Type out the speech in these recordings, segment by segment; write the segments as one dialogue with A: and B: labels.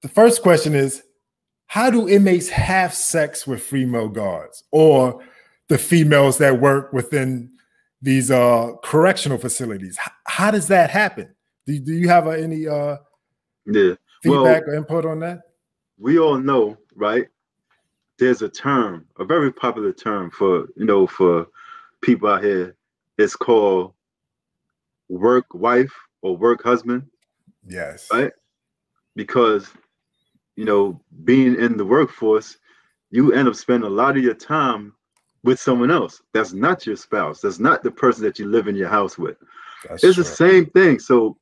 A: the first question is, how do inmates have sex with female guards or the females that work within these correctional facilities? How does that happen? Do you have any feedback or input on that?
B: We all know, right? There's a term, a very popular term for people out here. It's called work wife or work husband.
A: Yes.
B: Right? Because being in the workforce, you end up spending a lot of your time with someone else. That's not your spouse. That's not the person that you live in your house with. It's true. The same thing. So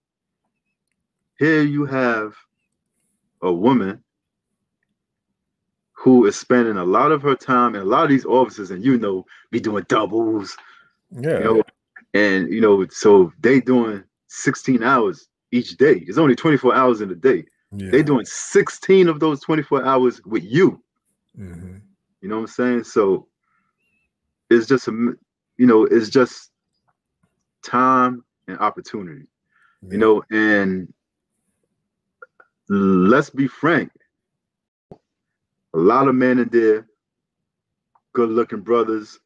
B: here you have a woman who is spending a lot of her time in a lot of these offices, and be doing doubles.
A: Yeah.
B: So they doing 16 hours each day. It's only 24 hours in a day. Yeah. They're doing 16 of those 24 hours with you.
A: Mm-hmm.
B: You know what I'm saying? So it's just it's just time and opportunity. Yeah. And let's be frank. A lot of men in there, good-looking brothers,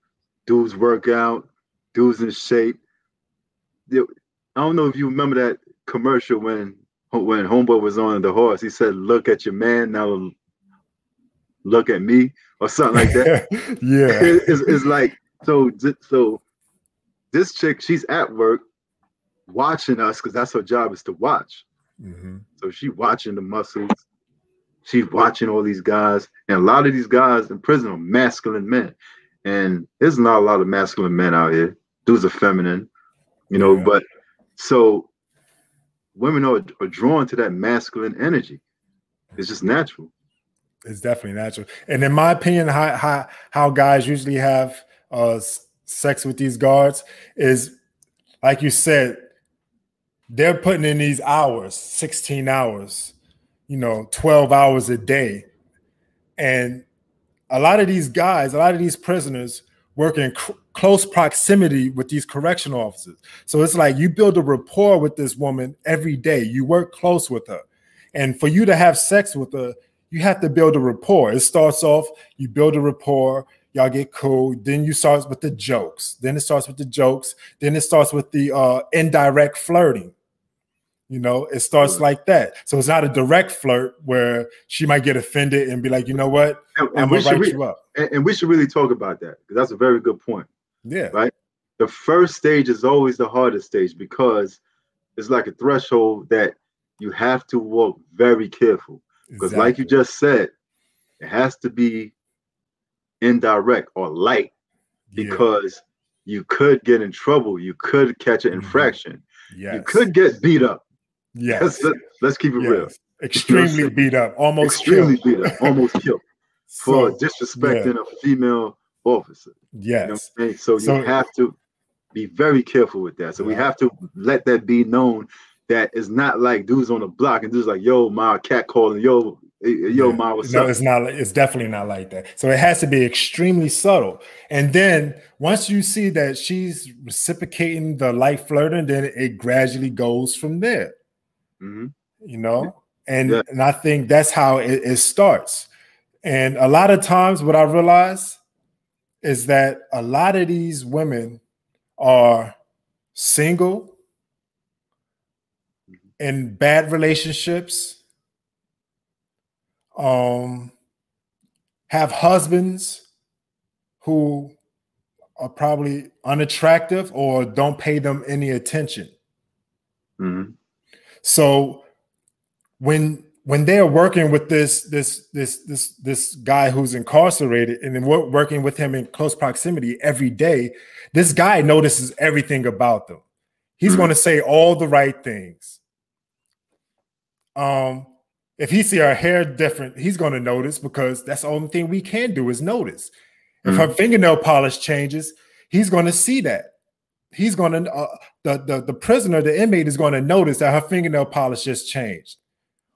B: dudes work out, dudes in shape. I don't know if you remember that commercial when Homeboy was on the horse. He said, "Look at your man, now look at me," or something like that.
A: Yeah.
B: It's like, so this chick, she's at work watching us because that's her job, is to watch.
A: Mm-hmm.
B: So she's watching the muscles. She's watching all these guys, and a lot of these guys in prison are masculine men. And there's not a lot of masculine men out here. Dudes are feminine, but so women are drawn to that masculine energy. It's just natural.
A: It's definitely natural. And in my opinion, how guys usually have sex with these guards is, like you said, they're putting in these hours, 16 hours, 12 hours a day. And a lot of these guys, a lot of these prisoners work in close proximity with these correctional officers. So it's like you build a rapport with this woman every day. You work close with her. And for you to have sex with her, you have to build a rapport. It starts off, you build a rapport, y'all get cool. Then you start with the jokes. Then it starts with the jokes. Then it starts with the indirect flirting. It starts like that. So it's not a direct flirt where she might get offended and be like, you know what? I'm going to write you up.
B: And we should really talk about that, because that's a very good point.
A: Yeah.
B: Right? The first stage is always the hardest stage, because it's like a threshold that you have to walk very careful. Because like you just said, it has to be indirect or light, because you could get in trouble. You could catch an infraction.
A: Yes.
B: You could get beat up.
A: Yes.
B: Let's keep it real.
A: Extremely beat up, almost
B: extremely
A: killed.
B: beat up, almost killed for disrespecting a female officer.
A: Yes.
B: So you have to be very careful with that. So we have to let that be known that it's not like dudes on the block and dudes like, yo, ma, cat calling, yo, ma, what's up?
A: No, it's not. It's definitely not like that. So it has to be extremely subtle. And then once you see that she's reciprocating the light flirting, then it gradually goes from there.
B: Mm-hmm.
A: And I think that's how it starts. And a lot of times what I realize is that a lot of these women are single, in bad relationships, have husbands who are probably unattractive or don't pay them any attention.
B: Mm-hmm.
A: So when they're working with this guy who's incarcerated, and then working with him in close proximity every day, this guy notices everything about them. He's going to say all the right things. If he see her hair different, he's going to notice, because that's the only thing we can do is notice. If her fingernail polish changes, he's going to see that. He's going to the prisoner, the inmate, is going to notice that her fingernail polish just changed,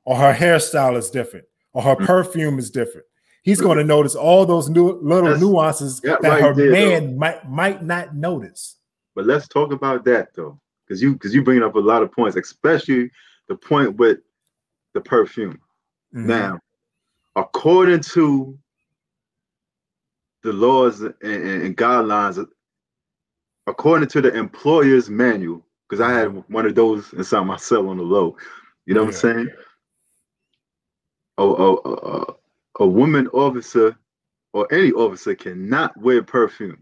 A: or her hairstyle is different, or her perfume is different. He's going to notice all those little nuances that right her man might not notice.
B: But let's talk about that though, because you bring up a lot of points, especially the point with the perfume. Now, according to the laws and guidelines, according to the employer's manual, because I had one of those inside my cell on the low, you know what I'm saying? A woman officer or any officer cannot wear perfume.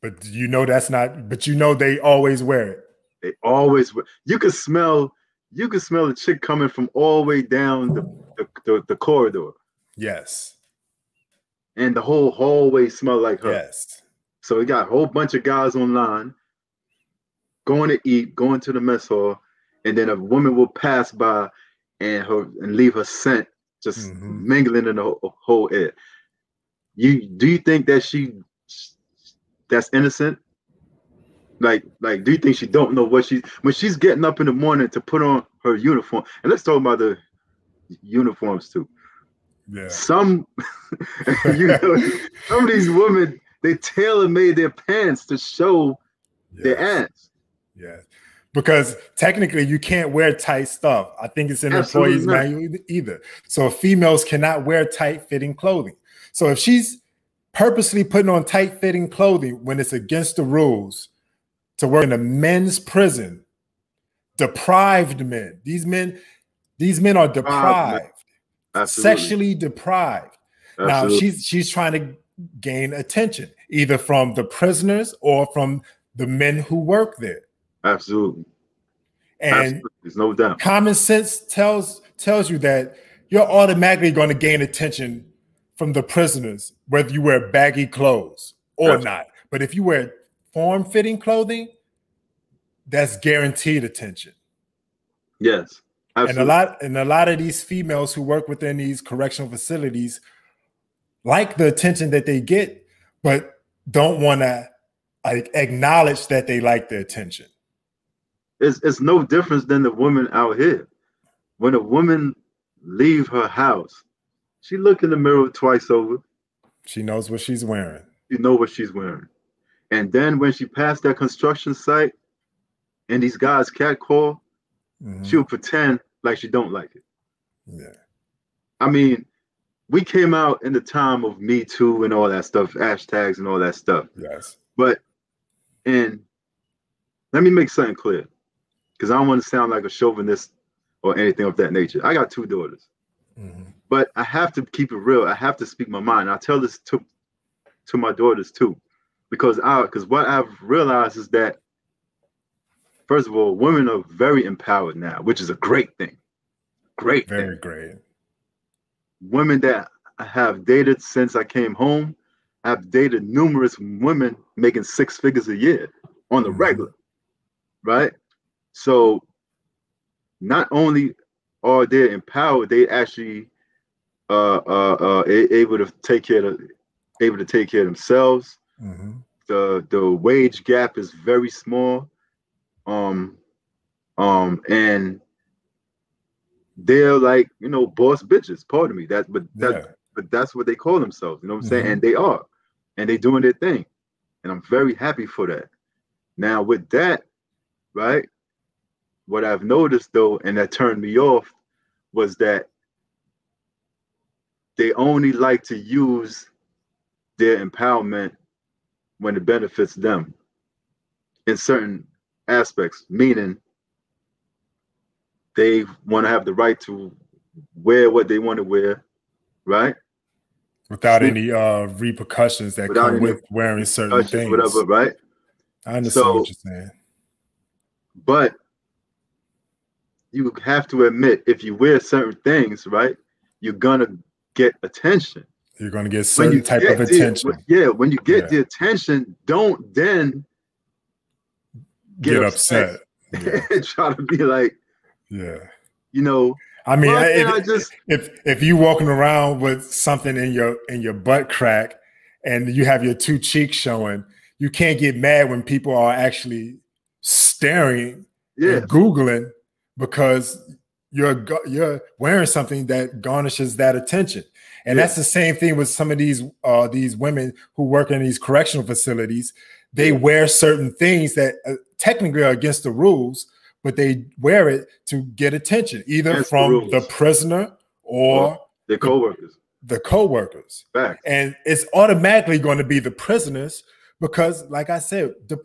A: But you know that's not. But you know they always wear it.
B: They always wear. You can smell a chick coming from all the way down the corridor.
A: Yes.
B: And the whole hallway smell like her.
A: Yes.
B: So we got a whole bunch of guys online going to eat, going to the mess hall, and then a woman will pass by and leave her scent just mingling in the whole air. Do you think that that's innocent? Like, do you think she don't know when she's getting up in the morning to put on her uniform? And let's talk about the uniforms too.
A: Yeah.
B: Some of these women, they tailor-made their pants to show their ass.
A: Yeah. Because technically you can't wear tight stuff. I think it's in the employee's manual either. So females cannot wear tight-fitting clothing. So if she's purposely putting on tight-fitting clothing when it's against the rules to work in a men's prison, deprived men. These men are deprived. Sexually deprived.
B: Absolutely.
A: Now she's trying to gain attention, either from the prisoners or from the men who work there.
B: Absolutely.
A: And
B: there's no doubt.
A: Common sense tells you that you're automatically going to gain attention from the prisoners, whether you wear baggy clothes or not. But if you wear form-fitting clothing, that's guaranteed attention.
B: Yes. Absolutely.
A: And a lot of these females who work within these correctional facilities like the attention that they get, but don't want to acknowledge that they like the attention.
B: It's no difference than the woman out here. When a woman leave her house, she look in the mirror twice over.
A: She knows what she's wearing.
B: You know what she's wearing. And then when she passed that construction site and these guys catcall, she'll pretend like she don't like it.
A: Yeah.
B: I mean, we came out in the time of Me Too and all that stuff, hashtags and all that stuff.
A: Yes.
B: And let me make something clear, because I don't want to sound like a chauvinist or anything of that nature. I got 2 daughters, but I have to keep it real. I have to speak my mind. I tell this to my daughters too, because what I've realized is that, first of all, women are very empowered now, which is a great thing. Great thing.
A: Very great.
B: Women that I have dated since I came home, I've dated numerous women making 6 figures a year on the regular, right? So not only are they empowered, they actually able to take care of themselves. The wage gap is very small. And they're like, boss bitches, pardon me. But that's what they call themselves, you know what I'm saying? And they are. And they doing their thing. And I'm very happy for that. Now with that, right, what I've noticed though, and that turned me off, was that they only like to use their empowerment when it benefits them in certain aspects, meaning they want to have the right to wear what they want to wear, right?
A: Without any repercussions that come with wearing certain things.
B: Whatever, right?
A: I understand what you're saying.
B: But you have to admit, if you wear certain things, right, you're going to get attention.
A: You're going to get certain type of attention.
B: When you get the attention, don't then get upset. And try to be like,
A: I mean, if you walking around with something in your butt crack and you have your 2 cheeks showing, you can't get mad when people are actually staring and Googling because you're wearing something that garnishes that attention. And that's the same thing with some of these women who work in these correctional facilities. They wear certain things that technically are against the rules, but they wear it to get attention, either from the prisoner or
B: their coworkers.
A: The co-workers.
B: Facts.
A: And it's automatically going to be the prisoners because, like I said, the